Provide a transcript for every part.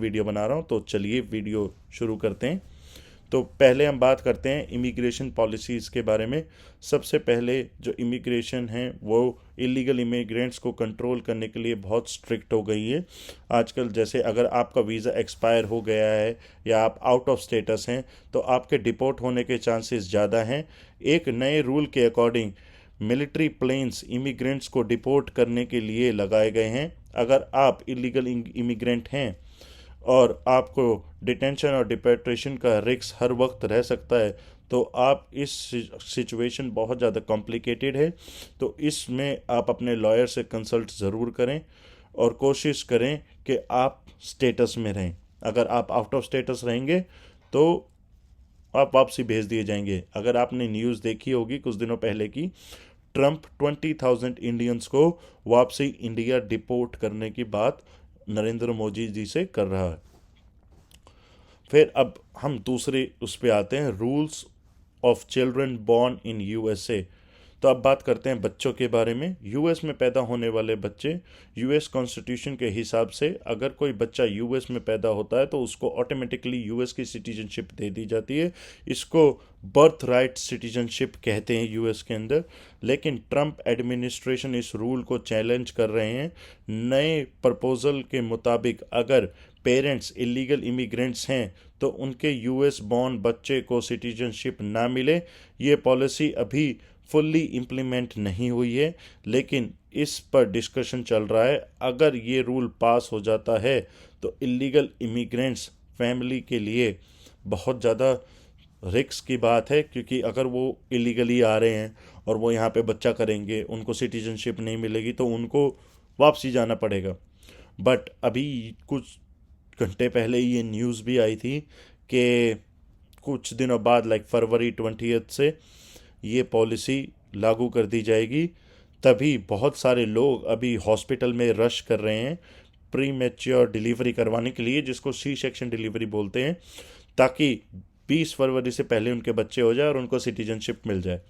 Video बना रहा हूँ, तो चलिए वीडियो शुरू करते हैं। तो पहले हम बात करते हैं इमिग्रेशन पॉलिसीज़ के बारे में। सबसे पहले जो इमिग्रेशन है वो इलीगल इमिग्रेंट्स को कंट्रोल करने के लिए बहुत स्ट्रिक्ट हो गई है आजकल। जैसे अगर आपका वीज़ा एक्सपायर हो गया है या आप आउट ऑफ स्टेटस हैं तो आपके डिपोर्ट होने के चांसेस ज़्यादा हैं। एक नए रूल के अकॉर्डिंग मिलिट्री प्लेन्स इमिग्रेंट्स को डिपोर्ट करने के लिए लगाए गए हैं। अगर आप इलीगल इमिग्रेंट हैं और आपको डिटेंशन और डिपोर्टेशन का रिस्क हर वक्त रह सकता है तो आप इस सिचुएशन बहुत ज़्यादा कॉम्प्लिकेटेड है, तो इसमें आप अपने लॉयर से कंसल्ट ज़रूर करें और कोशिश करें कि आप स्टेटस में रहें। अगर आप आउट ऑफ स्टेटस रहेंगे तो आप वापसी भेज दिए जाएंगे। अगर आपने न्यूज़ देखी होगी कुछ दिनों पहले की, ट्रंप 20,000 इंडियंस को वापसी इंडिया डिपोर्ट करने की बात नरेंद्र मोदी जी से कर रहा है। फिर अब हम दूसरे उस पे आते हैं, rules of children born in USA. तो अब बात करते हैं बच्चों के बारे में। यूएस में पैदा होने वाले बच्चे, यूएस कॉन्स्टिट्यूशन के हिसाब से अगर कोई बच्चा यूएस में पैदा होता है तो उसको ऑटोमेटिकली यूएस की सिटीजनशिप दे दी जाती है। इसको बर्थ राइट सिटीजनशिप कहते हैं यूएस के अंदर। लेकिन ट्रंप एडमिनिस्ट्रेशन इस रूल को चैलेंज कर रहे हैं। नए प्रपोजल के मुताबिक अगर पेरेंट्स इलीगल इमिग्रेंट्स हैं तो उनके यूएस बॉर्न बच्चे को सिटीजनशिप ना मिले। ये पॉलिसी अभी फुल्ली इम्प्लीमेंट नहीं हुई है, लेकिन इस पर डिस्कशन चल रहा है। अगर ये रूल पास हो जाता है तो इलीगल इमिग्रेंट्स फैमिली के लिए बहुत ज़्यादा रिस्क की बात है, क्योंकि अगर वो इलीगली आ रहे हैं और वो यहाँ पे बच्चा करेंगे, उनको सिटीजनशिप नहीं मिलेगी तो उनको वापसी जाना पड़ेगा। बट अभी कुछ घंटे पहले ये न्यूज़ भी आई थी कि कुछ दिनों बाद फरवरी 20 से ये पॉलिसी लागू कर दी जाएगी। तभी बहुत सारे लोग अभी हॉस्पिटल में रश कर रहे हैं प्री मैच्योर डिलीवरी करवाने के लिए, जिसको सी सेक्शन डिलीवरी बोलते हैं, ताकि 20 फरवरी से पहले उनके बच्चे हो जाए और उनको सिटीजनशिप मिल जाए।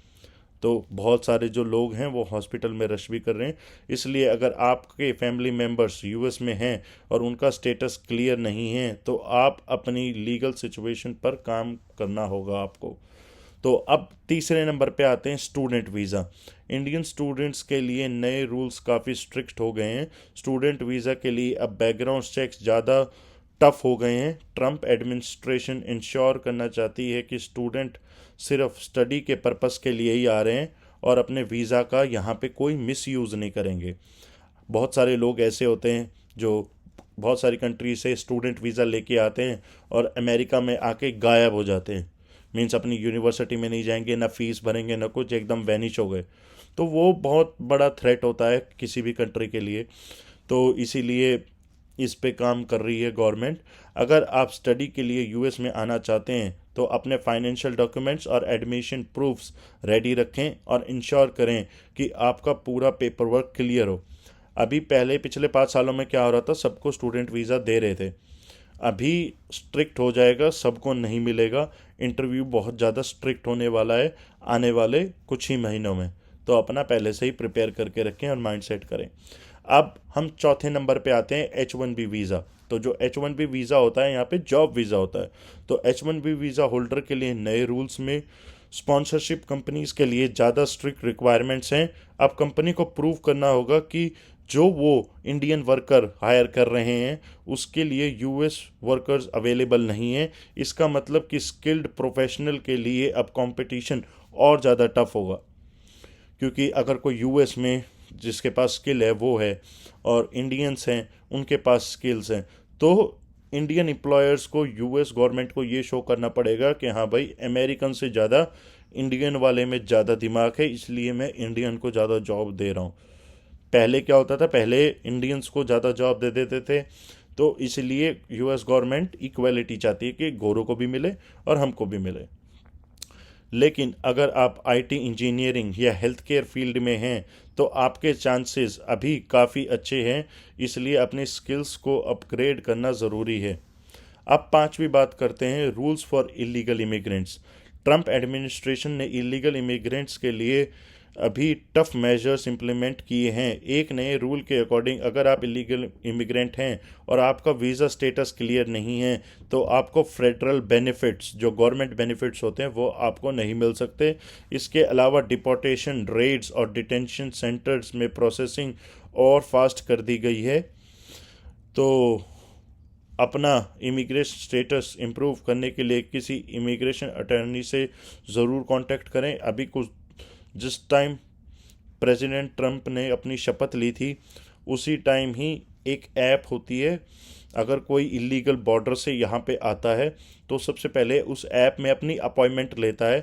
तो बहुत सारे जो लोग हैं वो हॉस्पिटल में रश भी कर रहे हैं। इसलिए अगर आपके फैमिली मेम्बर्स यूएस में हैं और उनका स्टेटस क्लियर नहीं है तो आप अपनी लीगल सिचुएशन पर काम करना होगा आपको। तो अब तीसरे नंबर पे आते हैं स्टूडेंट वीज़ा। इंडियन स्टूडेंट्स के लिए नए रूल्स काफ़ी स्ट्रिक्ट हो गए हैं। स्टूडेंट वीज़ा के लिए अब बैकग्राउंड चेक्स ज़्यादा टफ हो गए हैं। ट्रंप एडमिनिस्ट्रेशन इंश्योर करना चाहती है कि स्टूडेंट सिर्फ स्टडी के पर्पस के लिए ही आ रहे हैं और अपने वीज़ा का यहाँ पे कोई मिसयूज़ नहीं करेंगे। बहुत सारे लोग ऐसे होते हैं जो बहुत सारी कंट्री से स्टूडेंट वीज़ा लेके आते हैं और अमेरिका में आके गायब हो जाते हैं। मीन्स अपनी यूनिवर्सिटी में नहीं जाएंगे, ना फीस भरेंगे, ना कुछ, एकदम वैनिश हो गए। तो वो बहुत बड़ा थ्रेट होता है किसी भी कंट्री के लिए। तो इसीलिए इस पे काम कर रही है गवर्नमेंट। अगर आप स्टडी के लिए यूएस में आना चाहते हैं तो अपने फाइनेंशियल डॉक्यूमेंट्स और एडमिशन प्रूफ्स रेडी रखें और इंश्योर करें कि आपका पूरा पेपर वर्क क्लियर हो। अभी पहले पिछले 5 सालों में क्या हो रहा था, सबको स्टूडेंट वीज़ा दे रहे थे। अभी स्ट्रिक्ट हो जाएगा, सबको नहीं मिलेगा। इंटरव्यू बहुत ज़्यादा स्ट्रिक्ट होने वाला है आने वाले कुछ ही महीनों में। तो अपना पहले से ही प्रिपेयर करके रखें और माइंड सेट करें। अब हम चौथे नंबर पे आते हैं H1B वीज़ा। तो जो H1B वीज़ा होता है यहाँ पे जॉब वीज़ा होता है। तो H1B वीज़ा होल्डर के लिए नए रूल्स में स्पॉन्सरशिप कंपनीज के लिए ज़्यादा स्ट्रिक्ट रिक्वायरमेंट्स हैं। अब कंपनी को प्रूव करना होगा कि जो वो इंडियन वर्कर हायर कर रहे हैं उसके लिए यूएस वर्कर्स अवेलेबल नहीं हैं। इसका मतलब कि स्किल्ड प्रोफेशनल के लिए अब कंपटीशन और ज़्यादा टफ होगा, क्योंकि अगर कोई यूएस में जिसके पास स्किल है वो है और इंडियंस हैं उनके पास स्किल्स हैं, तो इंडियन एम्प्लॉयर्स को यूएस गवर्नमेंट को ये शो करना पड़ेगा कि हाँ भाई, अमेरिकन से ज़्यादा इंडियन वाले में ज़्यादा दिमाग है, इसलिए मैं इंडियन को ज़्यादा जॉब दे रहा हूँ। पहले क्या होता था, पहले इंडियंस को ज़्यादा जॉब दे देते थे। तो इसलिए यूएस गवर्नमेंट इक्वालिटी चाहती है कि गोरों को भी मिले और हमको भी मिले। लेकिन अगर आप आईटी इंजीनियरिंग या हेल्थ केयर फील्ड में हैं तो आपके चांसेस अभी काफ़ी अच्छे हैं, इसलिए अपने स्किल्स को अपग्रेड करना ज़रूरी है। अब पांचवी बात करते हैं rules for illegal immigrants. Trump administration ने इलीगल इमिग्रेंट्स के लिए अभी टफ मेजर्स इम्प्लीमेंट किए हैं। एक नए रूल के अकॉर्डिंग अगर आप इलीगल इमिग्रेंट हैं और आपका वीज़ा स्टेटस क्लियर नहीं है तो आपको फेडरल बेनिफिट्स, जो गवर्नमेंट बेनिफिट्स होते हैं, वो आपको नहीं मिल सकते। इसके अलावा डिपोर्टेशन, रेड्स और डिटेंशन सेंटर्स में प्रोसेसिंग और फास्ट कर दी गई है। तो अपना इमिग्रेशन स्टेटस इम्प्रूव करने के लिए किसी इमिग्रेशन अटर्नी से ज़रूर कांटेक्ट करें। अभी कुछ जिस टाइम प्रेसिडेंट ट्रंप ने अपनी शपथ ली थी उसी टाइम ही एक ऐप होती है, अगर कोई इलीगल बॉर्डर से यहाँ पे आता है तो सबसे पहले उस ऐप में अपनी अपॉइंटमेंट लेता है।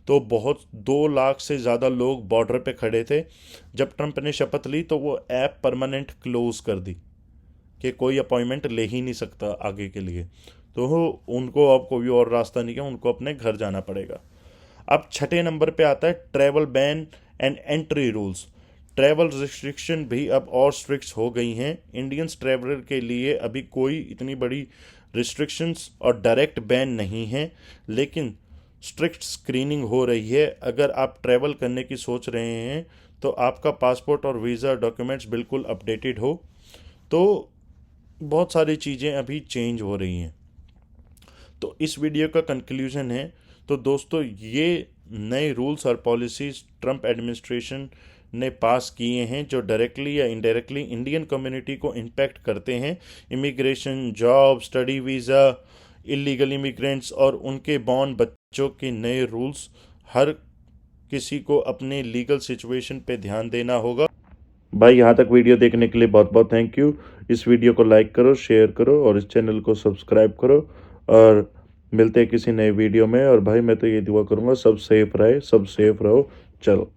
तो बहुत 2 लाख से ज़्यादा लोग बॉर्डर पे खड़े थे। जब ट्रंप ने शपथ ली तो वो ऐप परमानेंट क्लोज कर दी कि कोई अपॉइंटमेंट ले ही नहीं सकता आगे के लिए। तो उनको अब कोई और रास्ता नहीं है, उनको अपने घर जाना पड़ेगा। अब छठे नंबर पे आता है travel ban and entry rules. Travel restriction भी अब और स्ट्रिक्ट हो गई हैं। इंडियंस ट्रैवलर के लिए अभी कोई इतनी बड़ी रिस्ट्रिक्शंस और डायरेक्ट बैन नहीं है, लेकिन स्ट्रिक्ट स्क्रीनिंग हो रही है। अगर आप ट्रैवल करने की सोच रहे हैं तो आपका पासपोर्ट और वीज़ा डॉक्यूमेंट्स बिल्कुल अपडेटेड हो। तो बहुत सारी चीज़ें अभी चेंज हो रही हैं। तो इस वीडियो का कंक्लूजन है, तो दोस्तों ये नए रूल्स और पॉलिसीज़ ट्रंप एडमिनिस्ट्रेशन ने पास किए हैं जो डायरेक्टली या इनडायरेक्टली इंडियन कम्युनिटी को इम्पैक्ट करते हैं। Immigration, job, study visa, illegal immigrants और उनके बॉर्न बच्चों के नए रूल्स, हर किसी को अपने लीगल सिचुएशन पे ध्यान देना होगा। भाई यहाँ तक वीडियो देखने के लिए बहुत बहुत थैंक यू। इस वीडियो को लाइक करो, शेयर करो और इस चैनल को सब्सक्राइब करो, और मिलते हैं किसी नए वीडियो में। और भाई मैं तो ये दुआ करूँगा सब सेफ रहे, सब सेफ रहो। चलो।